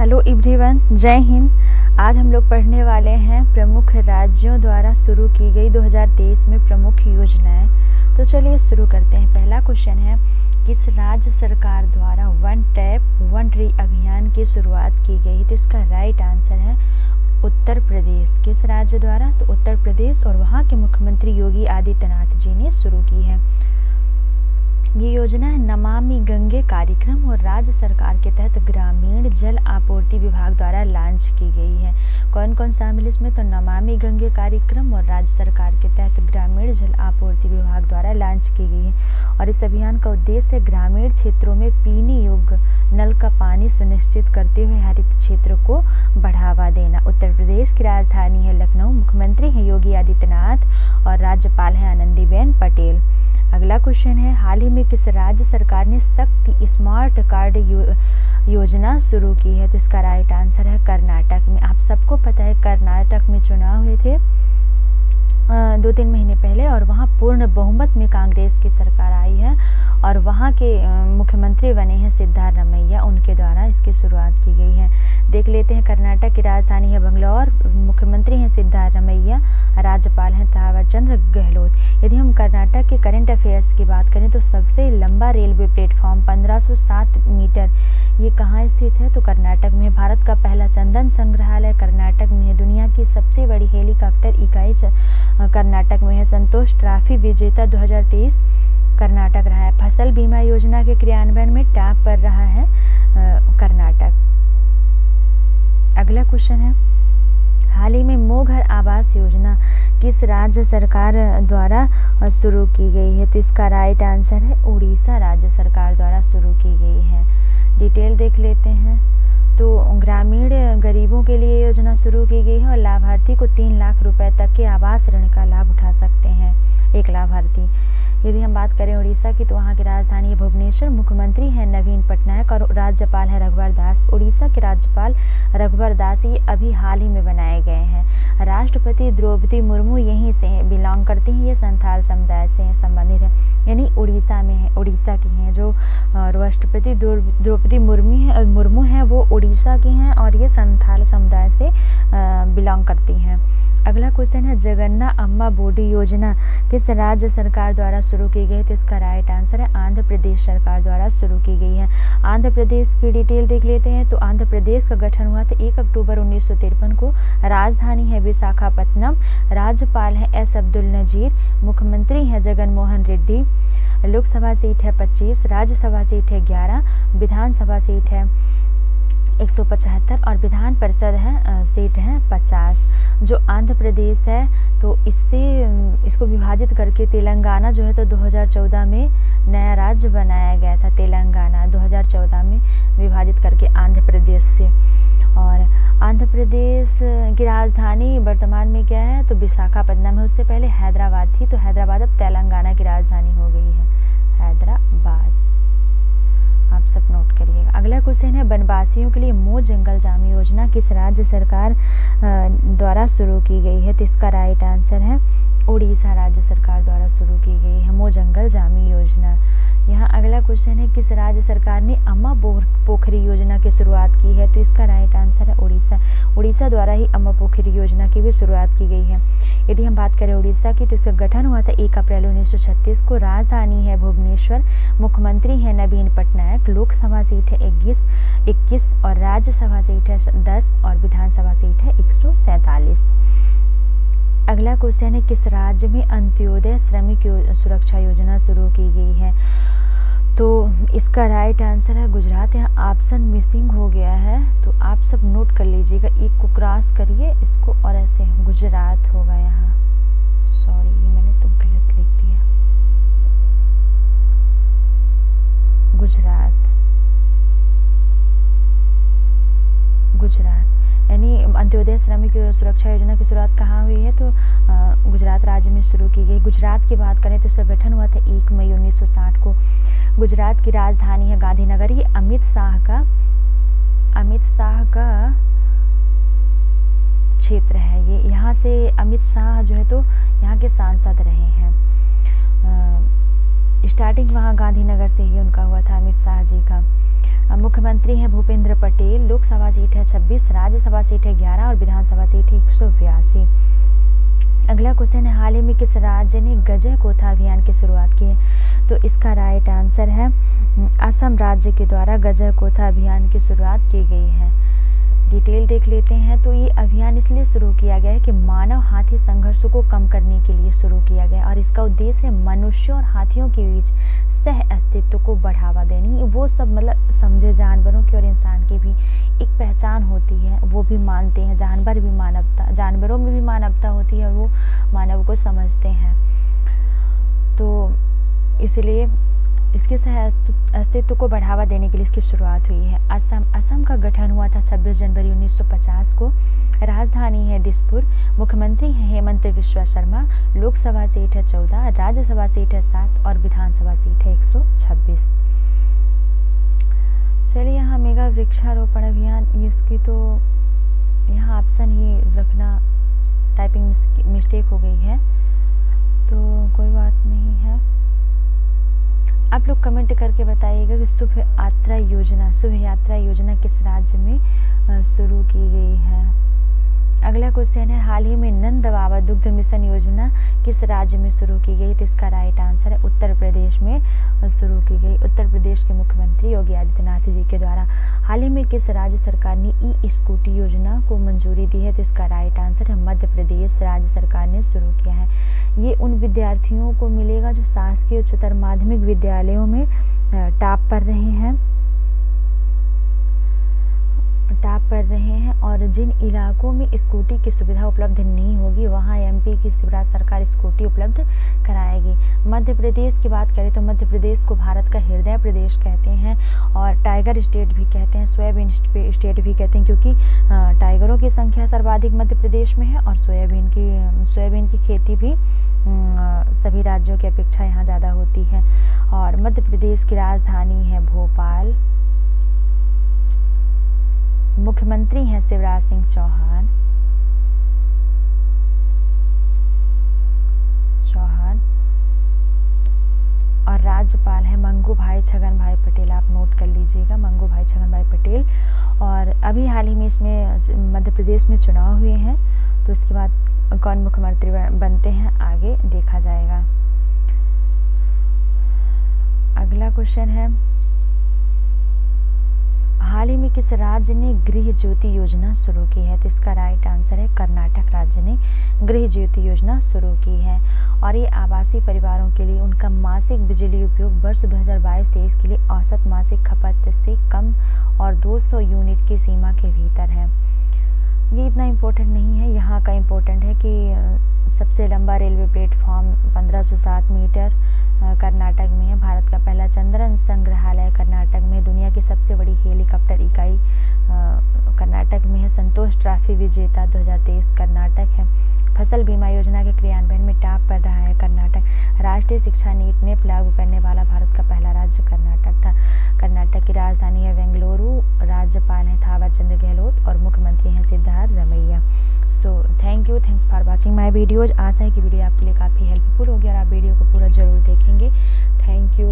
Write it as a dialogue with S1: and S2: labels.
S1: Hello everyone, जय हिंद। आज हम लोग पढ़ने वाले हैं प्रमुख राज्यों द्वारा शुरू की गई 2023 में प्रमुख योजनाएं। तो चलिए शुरू करते हैं। पहला क्वेश्चन है, किस राज्य सरकार द्वारा वन टैप वन ट्री अभियान की शुरुआत की गई? तो इसका राइट आंसर है उत्तर प्रदेश। किस राज्य द्वारा? तो उत्तर प्रदेश, और वहाँ के मुख्यमंत्री योगी आदित्यनाथ जी ने शुरू की है। ये योजना है नमामि गंगे कार्यक्रम और राज्य सरकार के तहत ग्रामीण जल आपूर्ति विभाग द्वारा लॉन्च की गई है। कौन कौन शामिल इसमें? तो नमामि गंगे कार्यक्रम और राज्य सरकार के तहत ग्रामीण जल आपूर्ति विभाग द्वारा लॉन्च की गई है। और इस अभियान का उद्देश्य ग्रामीण क्षेत्रों में पीने योग्य नल का पानी सुनिश्चित करते हुए हरित क्षेत्र को बढ़ावा देना। उत्तर प्रदेश की राजधानी है लखनऊ, मुख्यमंत्री हैं योगी आदित्यनाथ और राज्यपाल हैं आनंदीबेन पटेल। अगला क्वेश्चन है, हाल ही में किस राज्य सरकार ने शक्ति स्मार्ट कार्ड योजना शुरू की है? तो इसका राइट आंसर है कर्नाटक में। आप सबको पता है कर्नाटक में चुनाव हुए थे 2-3 महीने पहले, और वहाँ पूर्ण बहुमत में कांग्रेस की सरकार आई है और वहाँ के मुख्यमंत्री बने हैं सिद्धारमैया, उनके द्वारा इसकी शुरुआत की गई है। देख लेते हैं, कर्नाटक की राजधानी है बंगलौर, मुख्यमंत्री हैं सिद्धारमैया, राज्यपाल हैं थावरचंद्र गहलोत। यदि हम कर्नाटक के करंट अफेयर्स की बात करें तो सबसे लंबा रेलवे प्लेटफॉर्म 1507 मीटर ये कहाँ स्थित है? तो कर्नाटक में। भारत का पहला चंदन संग्रहालय कर्नाटक में है। दुनिया की सबसे बड़ी हेलीकॉप्टर इकाई कर्नाटक में है। संतोष ट्रॉफी विजेता 2023 कर्नाटक रहा है। फसल बीमा योजना के क्रियान्वयन में टॉप पर रहा है कर्नाटक। अगला क्वेश्चन है, हाल ही में मो घर आवास योजना किस राज्य सरकार द्वारा शुरू की गई है? तो इसका राइट आंसर है उड़ीसा राज्य सरकार द्वारा शुरू की गई है। डिटेल देख लेते हैं, तो ग्रामीण गरीबों के लिए योजना शुरू की गई है और लाभार्थी को 3 लाख रुपए तक के आवास ऋण का लाभ उठा सकते हैं एक लाभार्थी। यदि हम बात करें उड़ीसा की, तो वहाँ की राजधानी है भुवनेश्वर, मुख्यमंत्री हैं नवीन पटनायक और राज्यपाल हैं रघुवर दास। उड़ीसा के राज्यपाल रघुवर दास ये अभी हाल ही में बनाए गए हैं। राष्ट्रपति द्रौपदी मुर्मू यहीं से बिलोंग करती हैं, ये संथाल समुदाय से संबंधित है, यानी उड़ीसा में है, उड़ीसा की हैं। जो राष्ट्रपति द्रौपदी मुर्मू हैं वो उड़ीसा की हैं और ये संथाल समुदाय से बिलोंग करती हैं। अगला क्वेश्चन है, जगन्ना अम्मा बोडी योजना किस राज्य सरकार द्वारा शुरू की गई? तो इसका राइट आंसर है आंध्र प्रदेश सरकार द्वारा शुरू की गई है। आंध्र प्रदेश की डिटेल देख लेते हैं, तो आंध्र प्रदेश का गठन हुआ था 1 अक्टूबर 1953 को। राजधानी है विशाखापत्तनम, राज्यपाल हैं एस अब्दुल नजीर, मुख्यमंत्री हैं जगन मोहन रेड्डी। लोकसभा सीट है 25, राज्यसभा सीट है 11, विधानसभा सीट है 175 और विधान परिषद है सीट है 50। जो आंध्र प्रदेश है तो इसको विभाजित करके तेलंगाना जो है तो 2014 में नया राज्य बनाया गया था। तेलंगाना 2014 में विभाजित करके आंध्र प्रदेश से। और आंध्र प्रदेश की राजधानी वर्तमान में क्या है? तो विशाखापत्तनम है। उससे पहले हैदराबाद थी, तो हैदराबाद अब तेलंगाना की राजधानी हो गई है, हैदराबाद। आप सब नोट करिएगा। अगला क्वेश्चन है, वनवासियों के लिए मो जंगल जाम योजना किस राज्य सरकार द्वारा शुरू की गई है? तो इसका राइट आंसर है उड़ीसा राज्य सरकार द्वारा शुरू की गई है मो जंगल जामी योजना। यहाँ अगला क्वेश्चन है, किस राज्य सरकार ने अम्मा पोखरी योजना की शुरुआत की है? तो इसका राइट आंसर है उड़ीसा। उड़ीसा द्वारा ही अम्मा पोखरी योजना की भी शुरुआत की गई है। यदि हम बात करें उड़ीसा की, तो इसका गठन हुआ था 1 अप्रैल 1936 को। राजधानी है भुवनेश्वर, मुख्यमंत्री हैं नवीन पटनायक। लोकसभा सीट है 21 और राज्यसभा सीट है 10 और विधानसभा सीट है 147। अगला क्वेश्चन है, किस राज्य में अंत्योदय श्रमिक सुरक्षा योजना शुरू की गई है? तो इसका राइट आंसर है गुजरात। यहाँ ऑप्शन मिसिंग हो गया है, तो आप सब नोट कर लीजिएगा, एक को क्रॉस करिए इसको और ऐसे गुजरात होगा यहाँ। सॉरी, मैंने तो गलत लिख दिया, गुजरात। यानी अंत्योदय श्रमिक सुरक्षा योजना की शुरुआत कहाँ हुई है? तो गुजरात राज्य में शुरू की गई। गुजरात की बात करें तो इसका गठन हुआ था 1 मई 1960 को। गुजरात की राजधानी है गांधीनगर। ये अमित शाह का क्षेत्र है। ये यहाँ से अमित शाह जो है तो यहाँ के सांसद रहे हैं। स्टार्टिंग वहाँ गांधीनगर से ही उनका हुआ था, अमित शाह जी का। मुख्यमंत्री हैं भूपेंद्र पटेल। लोकसभा सीट है 26, राज्यसभा सीट है 11 और विधानसभा सीट है 182। अगला क्वेश्चन है, हाल ही में किस राज्य ने गजह कोथा अभियान की शुरुआत की है? तो इसका राइट आंसर है असम राज्य के द्वारा गजह कोथा अभियान की शुरुआत की गई है। डिटेल देख लेते हैं। तो ये अभियान इसलिए शुरू किया गया है कि मानव हाथी संघर्ष को कम करने के लिए शुरू किया गया और इसका उद्देश्य है मनुष्यों और हाथियों के बीच सह अस्तित्व को बढ़ावा देनी। वो सब मतलब समझे जानवरों की और इंसान की भी एक पहचान होती है, वो भी मानते हैं, जानवर भी मानवता, जानवरों में भी मानवता होती है, वो मानव को समझते हैं। तो इसलिए इसके सह अस्तित्व को बढ़ावा देने के लिए इसकी शुरुआत हुई है। असम का गठन हुआ था 26 जनवरी 1950 को। राजधानी है दिसपुर। मुख्यमंत्री हैं हेमंत बिस्वा शर्मा। लोकसभा सीट है 14, राज्यसभा सीट है 7 और विधानसभा सीट है 126। चलिए यहाँ मेगा वृक्षारोपण अभियान, इसकी तो यहाँ ऑप्शन ही रखना टाइपिंग मिस्टेक हो गई है, तो कोई बात नहीं है। आप लोग कमेंट करके बताइएगा कि शुभ यात्रा योजना किस राज्य में शुरू की गई है। अगला क्वेश्चन है, हाल ही में नंद बाबा दुग्ध मिशन योजना किस राज्य में शुरू की गई? तो इसका राइट आंसर है उत्तर प्रदेश में शुरू की गई। उत्तर प्रदेश के मुख्यमंत्री योगी आदित्यनाथ जी के द्वारा हाल ही में किस राज्य सरकार ने ई स्कूटी योजना को मंजूरी दी है? तो इसका राइट आंसर है मध्य प्रदेश राज्य सरकार ने शुरू किया है। ये उन विद्यार्थियों को मिलेगा जो शासकीय उच्चतर माध्यमिक विद्यालयों में टॉप कर रहे हैं और जिन इलाकों में स्कूटी की सुविधा उपलब्ध नहीं होगी वहां एमपी की शिवराज सरकार स्कूटी उपलब्ध कराएगी। मध्य प्रदेश की बात करें तो मध्य प्रदेश को भारत का हृदय प्रदेश कहते हैं और टाइगर स्टेट भी कहते हैं, सोयाबीन स्टेट भी कहते हैं, क्योंकि टाइगरों की संख्या सर्वाधिक मध्य प्रदेश में है और सोयाबीन की खेती भी सभी राज्यों की अपेक्षा यहाँ ज़्यादा होती है। और मध्य प्रदेश की राजधानी है भोपाल। मुख्यमंत्री हैं शिवराज सिंह चौहान और राज्यपाल है मंगू भाई छगन भाई पटेल। आप नोट कर लीजिएगा, मंगू भाई छगन भाई पटेल। और अभी हाल ही में इसमें मध्य प्रदेश में चुनाव हुए हैं, तो इसके बाद कौन मुख्यमंत्री बनते हैं आगे देखा जाएगा। अगला क्वेश्चन है, हाल ही में किस राज्य ने गृह ज्योति योजना शुरू की है? तो इसका राइट आंसर है कर्नाटक राज्य ने गृह ज्योति योजना शुरू की है और ये आवासीय परिवारों के लिए उनका मासिक बिजली उपयोग वर्ष 2022-23 के लिए औसत मासिक खपत से कम और 200 यूनिट की सीमा के भीतर है। ये इतना इम्पोर्टेंट नहीं है, यहाँ का इम्पोर्टेंट है कि सबसे लंबा रेलवे प्लेटफॉर्म 1507 मीटर कर्नाटक में है। भारत का पहला चंद्रन संग्रहालय कर्नाटक में, दुनिया की सबसे बड़ी हेलीकॉप्टर इकाई कर्नाटक में है। संतोष ट्रॉफी विजेता 2023 कर्नाटक है। फसल बीमा योजना के क्रियान्वयन में टॉप पर रहा है कर्नाटक। राष्ट्रीय शिक्षा नीति ने लागू करने वाला भारत का पहला राज्य कर्नाटक था। कर्नाटक की राजधानी है बेंगलुरु। राज्यपाल हैं थावर चंद गहलोत और मुख्यमंत्री हैं Siddaramaiah. So thanks for watching my videos. आशा है कि वीडियो आपके लिए काफ़ी हेल्पफुल होगी और आप वीडियो को पूरा जरूर देखेंगे। Thank you.